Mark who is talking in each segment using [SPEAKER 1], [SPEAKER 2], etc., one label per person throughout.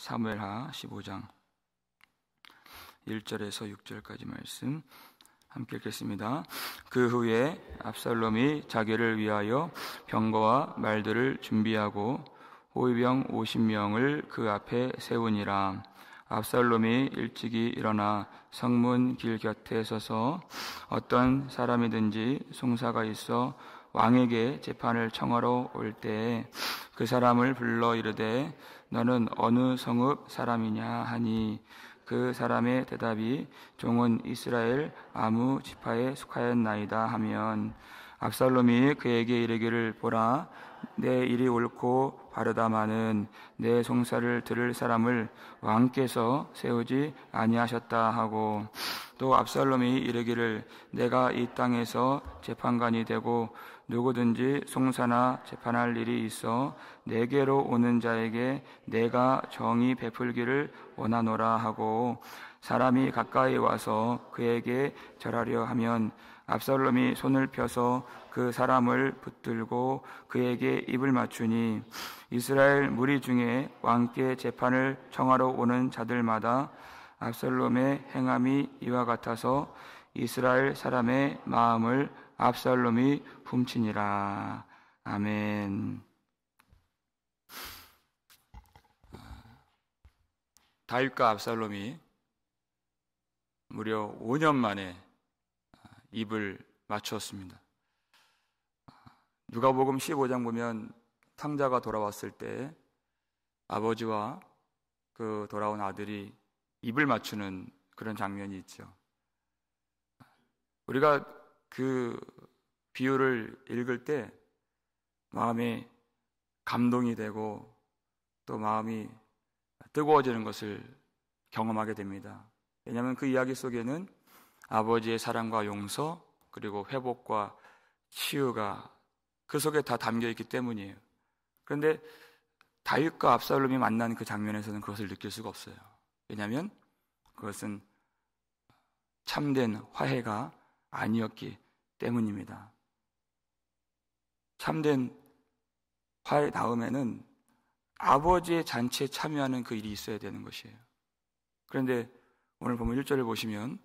[SPEAKER 1] 사무엘하 15장 1절에서 6절까지 말씀 함께 읽겠습니다. 그 후에 압살롬이 자기를 위하여 병거와 말들을 준비하고 호위병 50명을 그 앞에 세우니라. 압살롬이 일찍이 일어나 성문 길 곁에 서서 어떤 사람이든지 송사가 있어 왕에게 재판을 청하러 올 때에 그 사람을 불러 이르되 너는 어느 성읍 사람이냐 하니 그 사람의 대답이 종은 이스라엘 아무 지파에 속하였나이다 하면 압살롬이 그에게 이르기를 보라 내 일이 옳고 바르다마는 내 송사를 들을 사람을 왕께서 세우지 아니하셨다 하고 또 압살롬이 이르기를 내가 이 땅에서 재판관이 되고 누구든지 송사나 재판할 일이 있어 내게로 오는 자에게 내가 정의 베풀기를 원하노라 하고 사람이 가까이 와서 그에게 절하려 하면 압살롬이 손을 펴서 그 사람을 붙들고 그에게 입을 맞추니 이스라엘 무리 중에 왕께 재판을 청하러 오는 자들마다 압살롬의 행함이 이와 같아서 이스라엘 사람의 마음을 압살롬이 훔치니라. 아멘. 다윗과 압살롬이 무려 5년 만에 입을 맞추었습니다. 누가복음 15장 보면 탕자가 돌아왔을 때 아버지와 그 돌아온 아들이 입을 맞추는 그런 장면이 있죠. 우리가 그 비유를 읽을 때 마음에 감동이 되고 또 마음이 뜨거워지는 것을 경험하게 됩니다. 왜냐하면 그 이야기 속에는 아버지의 사랑과 용서 그리고 회복과 치유가 그 속에 다 담겨있기 때문이에요. 그런데 다윗과 압살롬이 만난 그 장면에서는 그것을 느낄 수가 없어요. 왜냐하면 그것은 참된 화해가 아니었기 때문입니다. 참된 화해 다음에는 아버지의 잔치에 참여하는 그 일이 있어야 되는 것이에요. 그런데 오늘 보면 1절을 보시면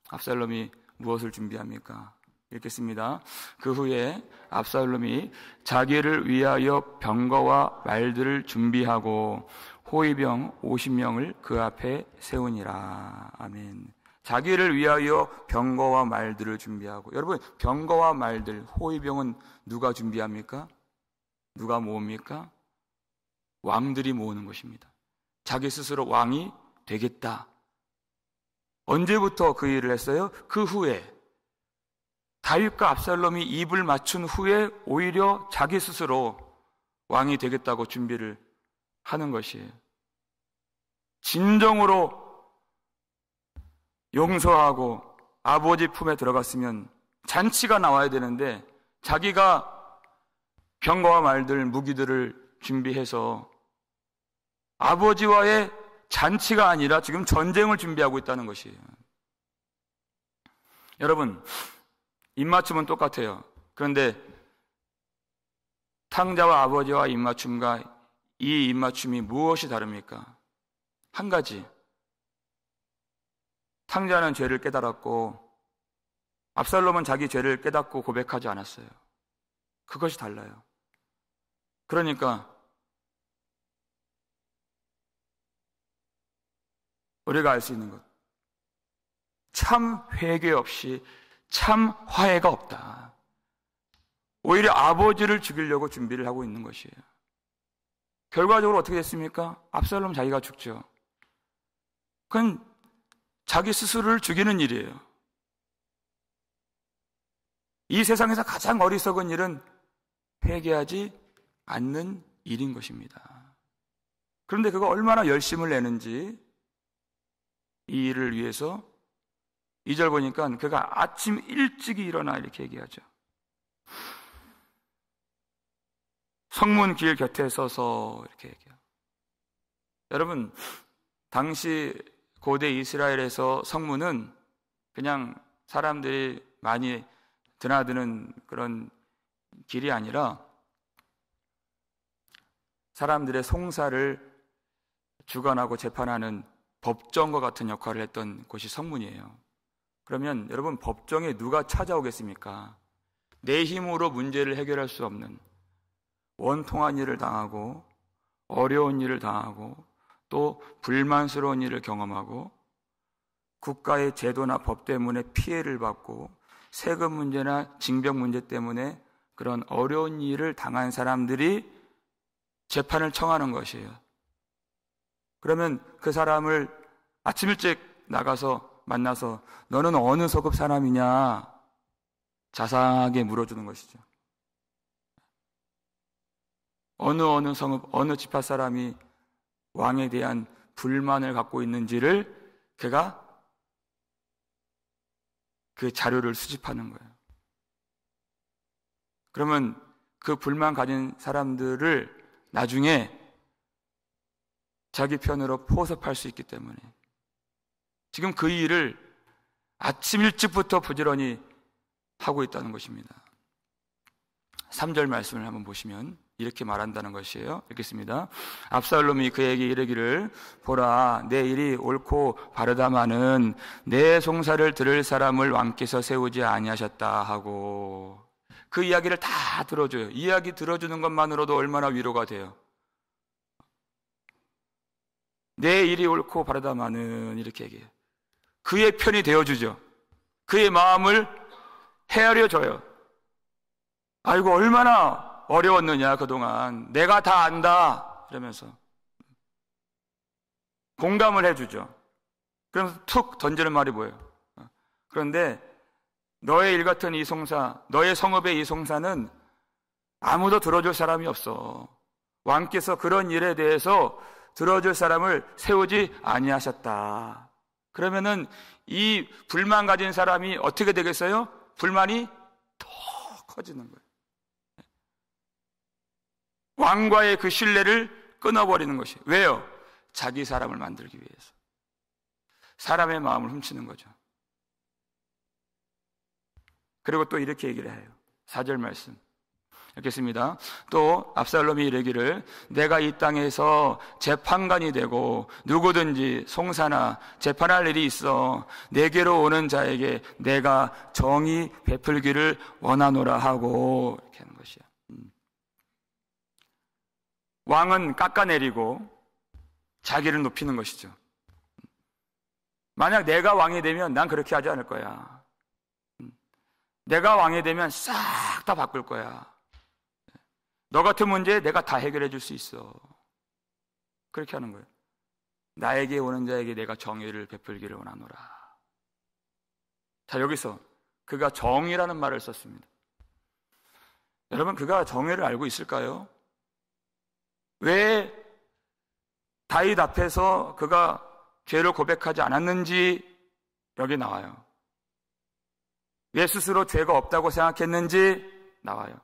[SPEAKER 1] 압살롬이 무엇을 준비합니까? 읽겠습니다. 그 후에 압살롬이 자기를 위하여 병거와 말들을 준비하고 호위병 50명을 그 앞에 세우니라. 아멘. 자기를 위하여 병거와 말들을 준비하고, 여러분 병거와 말들, 호위병은 누가 준비합니까? 누가 모읍니까? 왕들이 모으는 것입니다. 자기 스스로 왕이 되겠다. 언제부터 그 일을 했어요? 그 후에 다윗과 압살롬이 입을 맞춘 후에 오히려 자기 스스로 왕이 되겠다고 준비를 하는 것이에요. 진정으로 용서하고 아버지 품에 들어갔으면 잔치가 나와야 되는데 자기가 병거와 말들, 무기들을 준비해서 아버지와의 잔치가 아니라 지금 전쟁을 준비하고 있다는 것이에요. 여러분, 입맞춤은 똑같아요. 그런데 탕자와 아버지와 입맞춤과 이 입맞춤이 무엇이 다릅니까? 한 가지. 탕자는 죄를 깨달았고 압살롬은 자기 죄를 깨닫고 고백하지 않았어요. 그것이 달라요. 그러니까 우리가 알 수 있는 것, 참 회개 없이 참 화해가 없다. 오히려 아버지를 죽이려고 준비를 하고 있는 것이에요. 결과적으로 어떻게 됐습니까? 압살롬 자기가 죽죠. 그건 자기 스스로를 죽이는 일이에요. 이 세상에서 가장 어리석은 일은 회개하지 않는 일인 것입니다. 그런데 그가 얼마나 열심을 내는지 이 일을 위해서 2절 보니까 그가 아침 일찍이 일어나 이렇게 얘기하죠. 성문 길 곁에 서서 이렇게 얘기해요. 여러분, 당시 고대 이스라엘에서 성문은 그냥 사람들이 많이 드나드는 그런 길이 아니라 사람들의 송사를 주관하고 재판하는 법정과 같은 역할을 했던 곳이 성문이에요. 그러면 여러분, 법정에 누가 찾아오겠습니까? 내 힘으로 문제를 해결할 수 없는, 원통한 일을 당하고 어려운 일을 당하고 또 불만스러운 일을 경험하고 국가의 제도나 법 때문에 피해를 받고 세금 문제나 징병 문제 때문에 그런 어려운 일을 당한 사람들이 재판을 청하는 것이에요. 그러면 그 사람을 아침 일찍 나가서 만나서 너는 어느 소급 사람이냐 자상하게 물어주는 것이죠. 어느 성읍, 어느 지파 사람이 왕에 대한 불만을 갖고 있는지를 그가 그 자료를 수집하는 거예요. 그러면 그 불만 가진 사람들을 나중에 자기 편으로 포섭할 수 있기 때문에 지금 그 일을 아침 일찍부터 부지런히 하고 있다는 것입니다. 3절 말씀을 한번 보시면 이렇게 말한다는 것이에요. 읽겠습니다. 압살롬이 그에게 이르기를 보라, 내 일이 옳고 바르다마는 내 송사를 들을 사람을 왕께서 세우지 아니하셨다 하고, 그 이야기를 다 들어줘요. 이야기 들어주는 것만으로도 얼마나 위로가 돼요. 내 일이 옳고 바르다마는 이렇게 얘기해요. 그의 편이 되어주죠. 그의 마음을 헤아려줘요. 아이고 얼마나 어려웠느냐 그동안, 내가 다 안다 이러면서 공감을 해주죠. 그러면서 툭 던지는 말이 뭐예요? 그런데 너의 일 같은 이 송사, 너의 성읍의 이 송사는 아무도 들어줄 사람이 없어. 왕께서 그런 일에 대해서 들어줄 사람을 세우지 아니하셨다. 그러면은 이 불만 가진 사람이 어떻게 되겠어요? 불만이 더 커지는 거예요. 왕과의 그 신뢰를 끊어버리는 것이에요. 왜요? 자기 사람을 만들기 위해서. 사람의 마음을 훔치는 거죠. 그리고 또 이렇게 얘기를 해요. 4절 말씀 읽겠습니다. 또 압살롬이 이르기를 내가 이 땅에서 재판관이 되고 누구든지 송사나 재판할 일이 있어 내게로 오는 자에게 내가 정의 베풀기를 원하노라 하고, 이렇게 하는 것이에요. 왕은 깎아내리고 자기를 높이는 것이죠. 만약 내가 왕이 되면 난 그렇게 하지 않을 거야. 내가 왕이 되면 싹 다 바꿀 거야. 너 같은 문제 내가 다 해결해 줄 수 있어. 그렇게 하는 거예요. 나에게 오는 자에게 내가 정의를 베풀기를 원하노라. 자, 여기서 그가 정의라는 말을 썼습니다. 여러분, 그가 정의를 알고 있을까요? 왜 다윗 앞에서 그가 죄를 고백하지 않았는지 여기 나와요. 왜 스스로 죄가 없다고 생각했는지 나와요.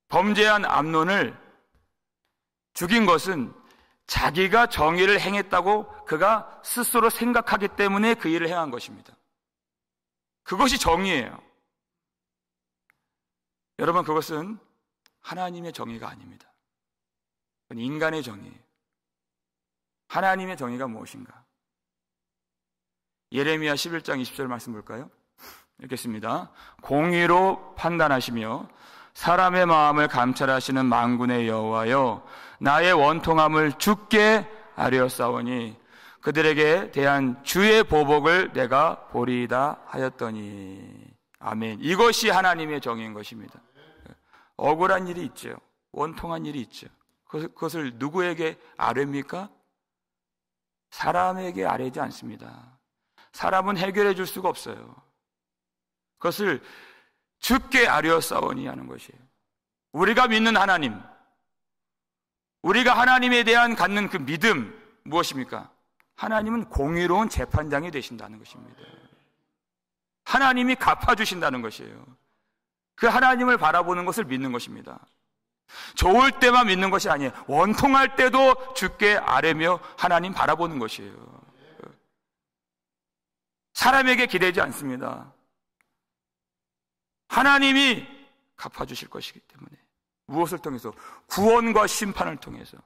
[SPEAKER 1] 범죄한 암논을 죽인 것은 자기가 정의를 행했다고 그가 스스로 생각하기 때문에 그 일을 행한 것입니다. 그것이 정의예요. 여러분, 그것은 하나님의 정의가 아닙니다. 그건 인간의 정의예요. 하나님의 정의가 무엇인가? 예레미야 11장 20절 말씀 볼까요? 읽겠습니다. 공의로 판단하시며 사람의 마음을 감찰하시는 만군의 여호와여, 나의 원통함을 주께 아뢰었사오니 그들에게 대한 주의 보복을 내가 보리이다 하였더니. 아멘. 이것이 하나님의 정의인 것입니다. 억울한 일이 있죠. 원통한 일이 있죠. 그것을 누구에게 아뢰입니까? 사람에게 아뢰지 않습니다. 사람은 해결해 줄 수가 없어요. 그것을 주께 아뢰었사오니 하는 것이에요. 우리가 믿는 하나님, 우리가 하나님에 대한 갖는 그 믿음 무엇입니까? 하나님은 공의로운 재판장이 되신다는 것입니다. 하나님이 갚아주신다는 것이에요. 그 하나님을 바라보는 것을 믿는 것입니다. 좋을 때만 믿는 것이 아니에요. 원통할 때도 주께 아뢰며 하나님 바라보는 것이에요. 사람에게 기대지 않습니다. 하나님이 갚아주실 것이기 때문에. 무엇을 통해서? 구원과 심판을 통해서.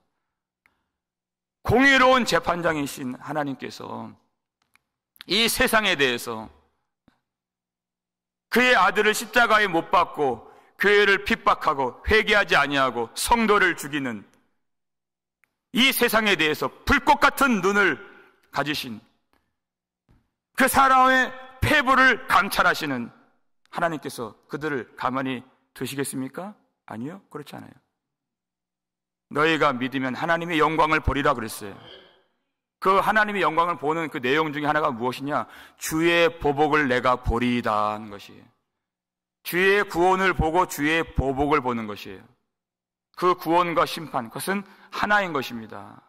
[SPEAKER 1] 공의로운 재판장이신 하나님께서 이 세상에 대해서 그의 아들을 십자가에 못 박고 교회를 핍박하고 회개하지 아니하고 성도를 죽이는 이 세상에 대해서 불꽃 같은 눈을 가지신 그 사람의 폐부를 감찰하시는 하나님께서 그들을 가만히 두시겠습니까? 아니요, 그렇지 않아요. 너희가 믿으면 하나님의 영광을 보리라 그랬어요. 그 하나님의 영광을 보는 그 내용 중에 하나가 무엇이냐? 주의 보복을 내가 보리이다 하는 것이에요. 주의 구원을 보고 주의 보복을 보는 것이에요. 그 구원과 심판, 그것은 하나인 것입니다.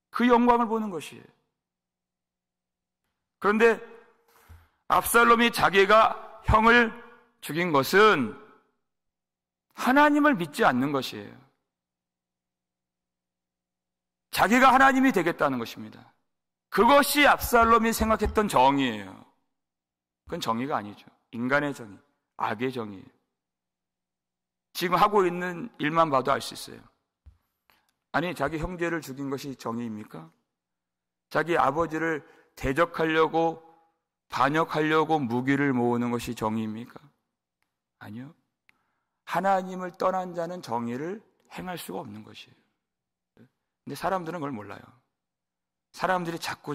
[SPEAKER 1] 그 영광을 보는 것이에요. 그런데 압살롬이 자기가 형을 죽인 것은 하나님을 믿지 않는 것이에요. 자기가 하나님이 되겠다는 것입니다. 그것이 압살롬이 생각했던 정의예요. 그건 정의가 아니죠. 인간의 정의, 악의 정의예요. 지금 하고 있는 일만 봐도 알 수 있어요. 아니, 자기 형제를 죽인 것이 정의입니까? 자기 아버지를 대적하려고, 반역하려고 무기를 모으는 것이 정의입니까? 아니요. 하나님을 떠난 자는 정의를 행할 수가 없는 것이에요. 근데 사람들은 그걸 몰라요. 사람들이 자꾸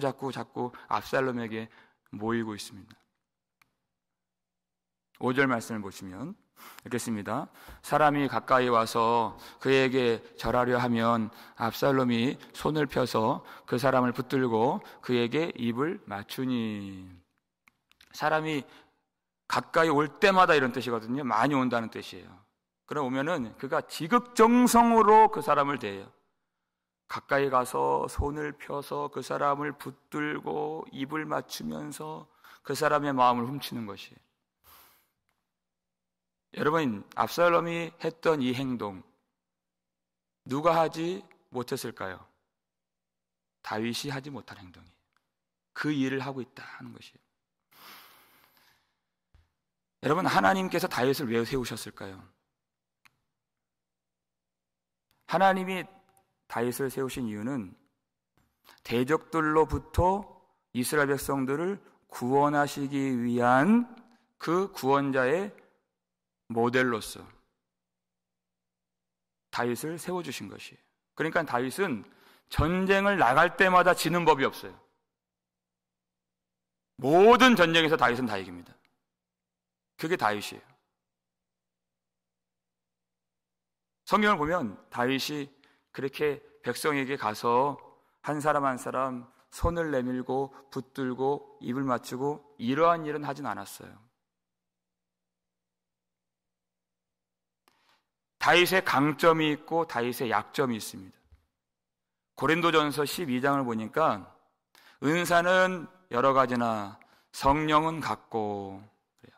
[SPEAKER 1] 압살롬에게 모이고 있습니다. 5절 말씀을 보시면 읽겠습니다. 사람이 가까이 와서 그에게 절하려 하면 압살롬이 손을 펴서 그 사람을 붙들고 그에게 입을 맞추니. 사람이 가까이 올 때마다 이런 뜻이거든요. 많이 온다는 뜻이에요. 그럼 오면은 그가 지극정성으로 그 사람을 대해요. 가까이 가서 손을 펴서 그 사람을 붙들고 입을 맞추면서 그 사람의 마음을 훔치는 것이에요. 여러분, 압살롬이 했던 이 행동 누가 하지 못했을까요? 다윗이 하지 못한 행동이에요. 그 일을 하고 있다는 것이에요. 여러분, 하나님께서 다윗을 왜 세우셨을까요? 하나님이 다윗을 세우신 이유는 대적들로부터 이스라엘 백성들을 구원하시기 위한 그 구원자의 모델로서 다윗을 세워주신 것이에요. 그러니까 다윗은 전쟁을 나갈 때마다 지는 법이 없어요. 모든 전쟁에서 다윗은 다 이깁니다. 그게 다윗이에요. 성경을 보면 다윗이 그렇게 백성에게 가서 한 사람 한 사람 손을 내밀고 붙들고 입을 맞추고 이러한 일은 하진 않았어요. 다윗의 강점이 있고 다윗의 약점이 있습니다. 고린도전서 12장을 보니까 은사는 여러 가지나 성령은 같고 그래요.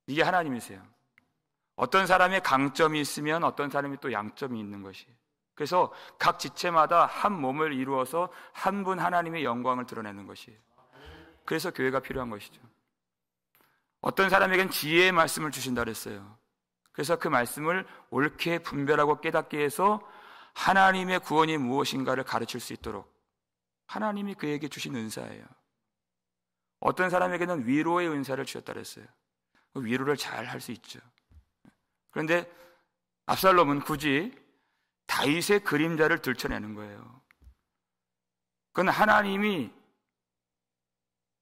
[SPEAKER 1] 이게 하나님이세요. 어떤 사람의 강점이 있으면 어떤 사람이 또 양점이 있는 것이에요. 그래서 각 지체마다 한 몸을 이루어서 한 분 하나님의 영광을 드러내는 것이에요. 그래서 교회가 필요한 것이죠. 어떤 사람에겐 지혜의 말씀을 주신다 그랬어요. 그래서 그 말씀을 옳게 분별하고 깨닫게 해서 하나님의 구원이 무엇인가를 가르칠 수 있도록 하나님이 그에게 주신 은사예요. 어떤 사람에게는 위로의 은사를 주셨다 그랬어요. 그 위로를 잘 할 수 있죠. 그런데 압살롬은 굳이 다윗의 그림자를 들춰내는 거예요. 그건 하나님이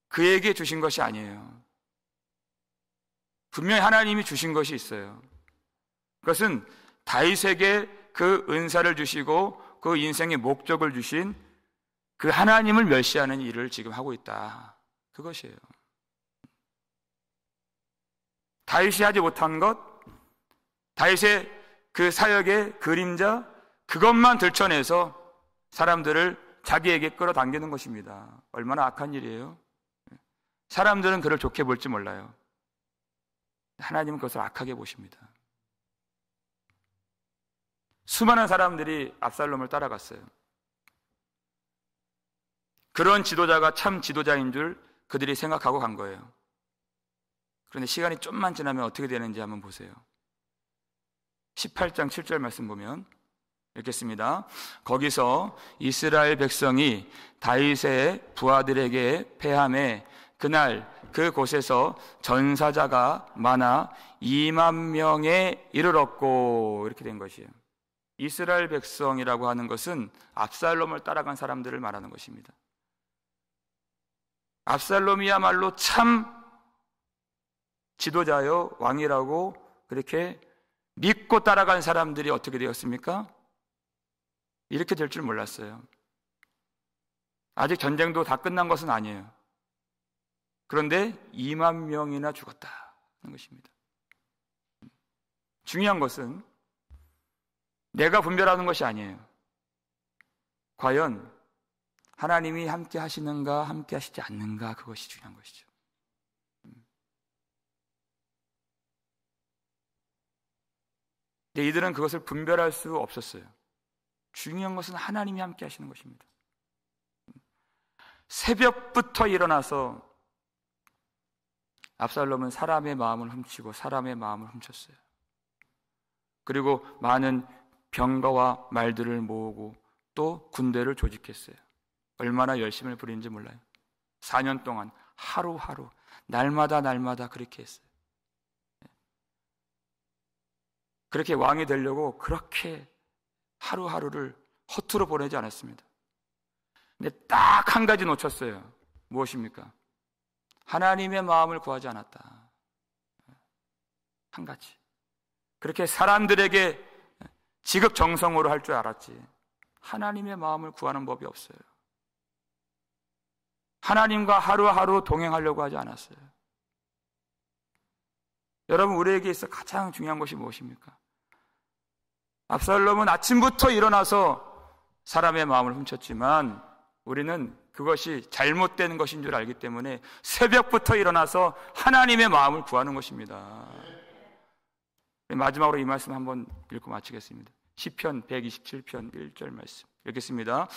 [SPEAKER 1] 그에게 주신 것이 아니에요. 분명히 하나님이 주신 것이 있어요. 그것은 다윗에게 그 은사를 주시고 그 인생의 목적을 주신 그 하나님을 멸시하는 일을 지금 하고 있다. 그것이에요. 다윗이 하지 못한 것, 다윗의 그 사역의 그림자, 그것만 들춰내서 사람들을 자기에게 끌어당기는 것입니다. 얼마나 악한 일이에요. 사람들은 그를 좋게 볼지 몰라요. 하나님은 그것을 악하게 보십니다. 수많은 사람들이 압살롬을 따라갔어요. 그런 지도자가 참 지도자인 줄 그들이 생각하고 간 거예요. 그런데 시간이 좀만 지나면 어떻게 되는지 한번 보세요. 18장 7절 말씀 보면 읽겠습니다. 거기서 이스라엘 백성이 다윗의 부하들에게 패함에 그날 그곳에서 전사자가 많아 2만 명에 이르렀고, 이렇게 된 것이에요. 이스라엘 백성이라고 하는 것은 압살롬을 따라간 사람들을 말하는 것입니다. 압살롬이야말로 참 지도자요 왕이라고 그렇게 믿고 따라간 사람들이 어떻게 되었습니까? 이렇게 될 줄 몰랐어요. 아직 전쟁도 다 끝난 것은 아니에요. 그런데 2만 명이나 죽었다는 것입니다. 중요한 것은 내가 분별하는 것이 아니에요. 과연 하나님이 함께 하시는가, 함께 하시지 않는가, 그것이 중요한 것이죠. 근데 이들은 그것을 분별할 수 없었어요. 중요한 것은 하나님이 함께 하시는 것입니다. 새벽부터 일어나서 압살롬은 사람의 마음을 훔치고 사람의 마음을 훔쳤어요. 그리고 많은 병거와 말들을 모으고 또 군대를 조직했어요. 얼마나 열심을 부리는지 몰라요. 4년 동안 하루하루 날마다 그렇게 했어요. 그렇게 왕이 되려고 그렇게 하루하루를 허투루 보내지 않았습니다. 근데 딱 한 가지 놓쳤어요. 무엇입니까? 하나님의 마음을 구하지 않았다. 한 가지. 그렇게 사람들에게 지극정성으로 할 줄 알았지 하나님의 마음을 구하는 법이 없어요. 하나님과 하루하루 동행하려고 하지 않았어요. 여러분, 우리에게 있어 가장 중요한 것이 무엇입니까? 압살롬은 아침부터 일어나서 사람의 마음을 훔쳤지만 우리는 그것이 잘못된 것인 줄 알기 때문에 새벽부터 일어나서 하나님의 마음을 구하는 것입니다. 마지막으로 이 말씀 한번 읽고 마치겠습니다. 시편 127편 1절 말씀 읽겠습니다.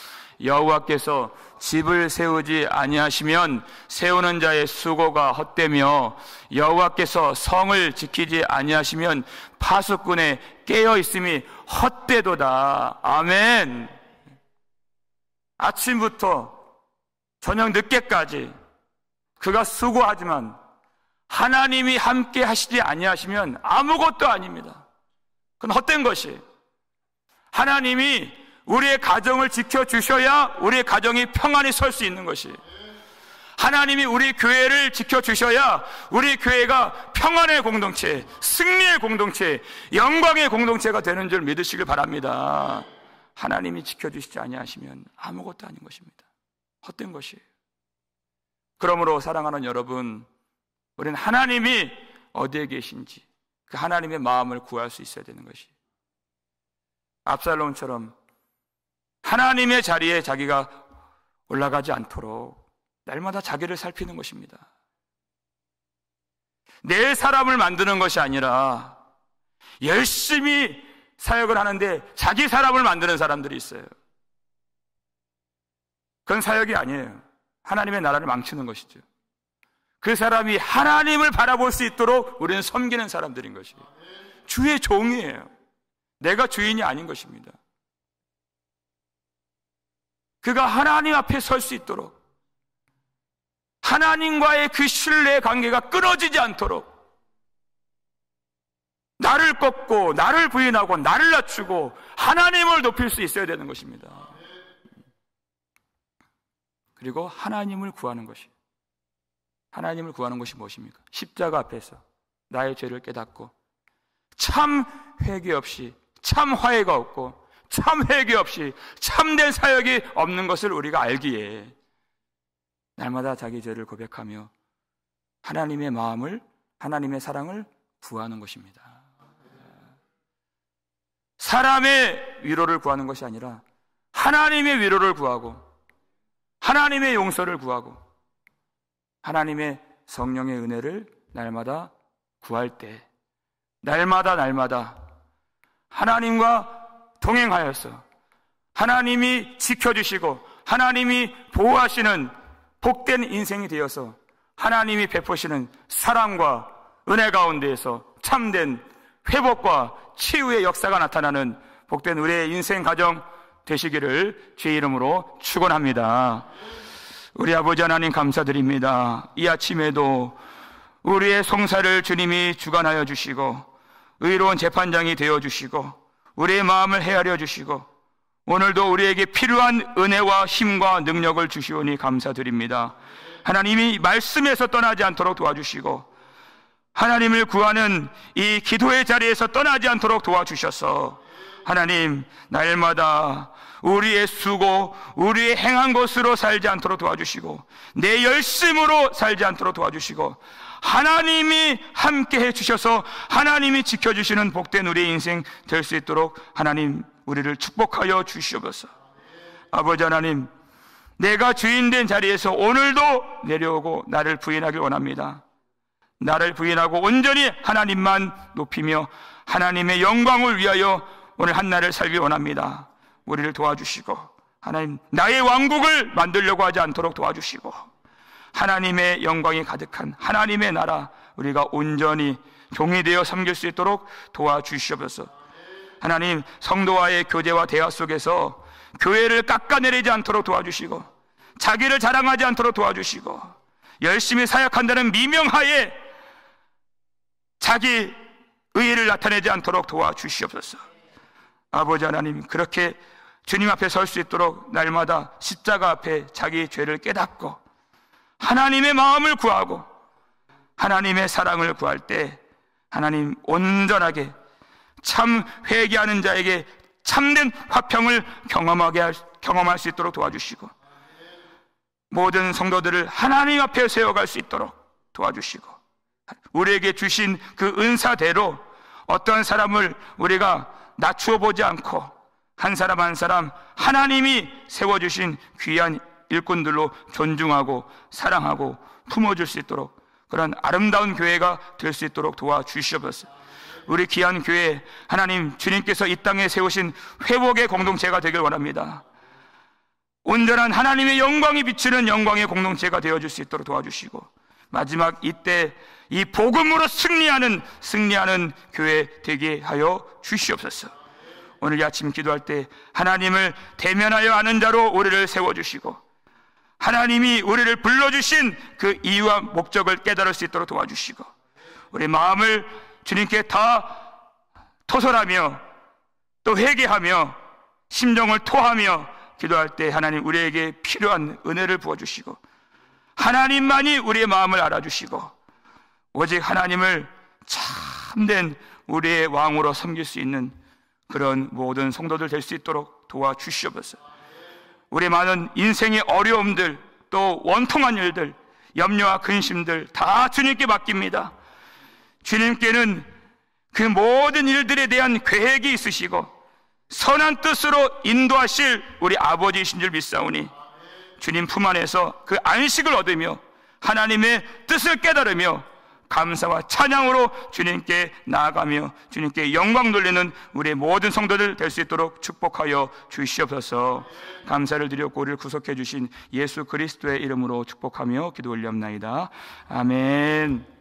[SPEAKER 1] 여호와께서 집을 세우지 아니하시면 세우는 자의 수고가 헛되며 여호와께서 성을 지키지 아니하시면 파수꾼의 깨어 있음이 헛되도다. 아멘. 아침부터 저녁 늦게까지 그가 수고하지만 하나님이 함께 하시지 아니하시면 아무것도 아닙니다. 그건 헛된 것이. 하나님이 우리의 가정을 지켜주셔야 우리의 가정이 평안히 설 수 있는 것이. 하나님이 우리 교회를 지켜주셔야 우리 교회가 평안의 공동체, 승리의 공동체, 영광의 공동체가 되는 줄 믿으시길 바랍니다. 하나님이 지켜주시지 아니하시면 아무것도 아닌 것입니다. 헛된 것이에요. 그러므로 사랑하는 여러분, 우리는 하나님이 어디에 계신지 그 하나님의 마음을 구할 수 있어야 되는 것이. 압살롬처럼 하나님의 자리에 자기가 올라가지 않도록 날마다 자기를 살피는 것입니다. 내 사람을 만드는 것이 아니라 열심히 사역을 하는데 자기 사람을 만드는 사람들이 있어요. 그건 사역이 아니에요. 하나님의 나라를 망치는 것이죠. 그 사람이 하나님을 바라볼 수 있도록 우리는 섬기는 사람들인 것이에요. 주의 종이에요. 내가 주인이 아닌 것입니다. 그가 하나님 앞에 설 수 있도록, 하나님과의 그 신뢰의 관계가 끊어지지 않도록 나를 꺾고 나를 부인하고 나를 낮추고 하나님을 높일 수 있어야 되는 것입니다. 그리고 하나님을 구하는 것이. 하나님을 구하는 것이 무엇입니까? 십자가 앞에서 나의 죄를 깨닫고 참 회개 없이, 참 화해가 없고 참 회개 없이 참된 사역이 없는 것을 우리가 알기에 날마다 자기 죄를 고백하며 하나님의 마음을, 하나님의 사랑을 구하는 것입니다. 사람의 위로를 구하는 것이 아니라 하나님의 위로를 구하고 하나님의 용서를 구하고 하나님의 성령의 은혜를 날마다 구할 때 날마다 하나님과 동행하여서 하나님이 지켜주시고 하나님이 보호하시는 복된 인생이 되어서 하나님이 베푸시는 사랑과 은혜 가운데에서 참된 회복과 치유의 역사가 나타나는 복된 우리의 인생 가정 되시기를 주의 이름으로 축원합니다. 우리 아버지 하나님 감사드립니다. 이 아침에도 우리의 송사를 주님이 주관하여 주시고 의로운 재판장이 되어 주시고 우리의 마음을 헤아려 주시고 오늘도 우리에게 필요한 은혜와 힘과 능력을 주시오니 감사드립니다. 하나님이 말씀에서 떠나지 않도록 도와주시고 하나님을 구하는 이 기도의 자리에서 떠나지 않도록 도와주셔서 하나님 날마다 우리의 수고, 우리의 행한 것으로 살지 않도록 도와주시고 내 열심으로 살지 않도록 도와주시고 하나님이 함께 해주셔서 하나님이 지켜주시는 복된 우리의 인생 될 수 있도록 하나님 우리를 축복하여 주시옵소서. 아버지 하나님, 내가 주인된 자리에서 오늘도 내려오고 나를 부인하길 원합니다. 나를 부인하고 온전히 하나님만 높이며 하나님의 영광을 위하여 오늘 한날을 살길 원합니다. 우리를 도와주시고 하나님 나의 왕국을 만들려고 하지 않도록 도와주시고 하나님의 영광이 가득한 하나님의 나라 우리가 온전히 종이 되어 섬길 수 있도록 도와주시옵소서. 하나님 성도와의 교제와 대화 속에서 교회를 깎아내리지 않도록 도와주시고 자기를 자랑하지 않도록 도와주시고 열심히 사역한다는 미명하에 자기 의의를 나타내지 않도록 도와주시옵소서. 아버지 하나님, 그렇게 주님 앞에 설 수 있도록 날마다 십자가 앞에 자기 죄를 깨닫고 하나님의 마음을 구하고 하나님의 사랑을 구할 때 하나님 온전하게 참 회개하는 자에게 참된 화평을 경험할 수 있도록 도와주시고 모든 성도들을 하나님 앞에 세워갈 수 있도록 도와주시고 우리에게 주신 그 은사대로 어떤 사람을 우리가 낮추어 보지 않고 한 사람 한 사람 하나님이 세워주신 귀한 일꾼들로 존중하고 사랑하고 품어줄 수 있도록 그런 아름다운 교회가 될 수 있도록 도와주시옵소서. 우리 귀한 교회 하나님 주님께서 이 땅에 세우신 회복의 공동체가 되길 원합니다. 온전한 하나님의 영광이 비치는 영광의 공동체가 되어줄 수 있도록 도와주시고 마지막 이때 이 복음으로 승리하는 교회 되게 하여 주시옵소서. 오늘 이 아침 기도할 때 하나님을 대면하여 아는 자로 우리를 세워주시고 하나님이 우리를 불러주신 그 이유와 목적을 깨달을 수 있도록 도와주시고 우리 마음을 주님께 다 토설하며 또 회개하며 심정을 토하며 기도할 때 하나님 우리에게 필요한 은혜를 부어주시고 하나님만이 우리의 마음을 알아주시고 오직 하나님을 참된 우리의 왕으로 섬길 수 있는 그런 모든 성도들 될 수 있도록 도와주시옵소서. 우리 많은 인생의 어려움들 또 원통한 일들 염려와 근심들 다 주님께 맡깁니다. 주님께는 그 모든 일들에 대한 계획이 있으시고 선한 뜻으로 인도하실 우리 아버지이신 줄 믿사오니 주님 품 안에서 그 안식을 얻으며 하나님의 뜻을 깨달으며 감사와 찬양으로 주님께 나아가며 주님께 영광 돌리는 우리의 모든 성도들 될 수 있도록 축복하여 주시옵소서. 감사를 드렸고 우리를 구속해 주신 예수 그리스도의 이름으로 축복하며 기도 올리옵나이다. 아멘.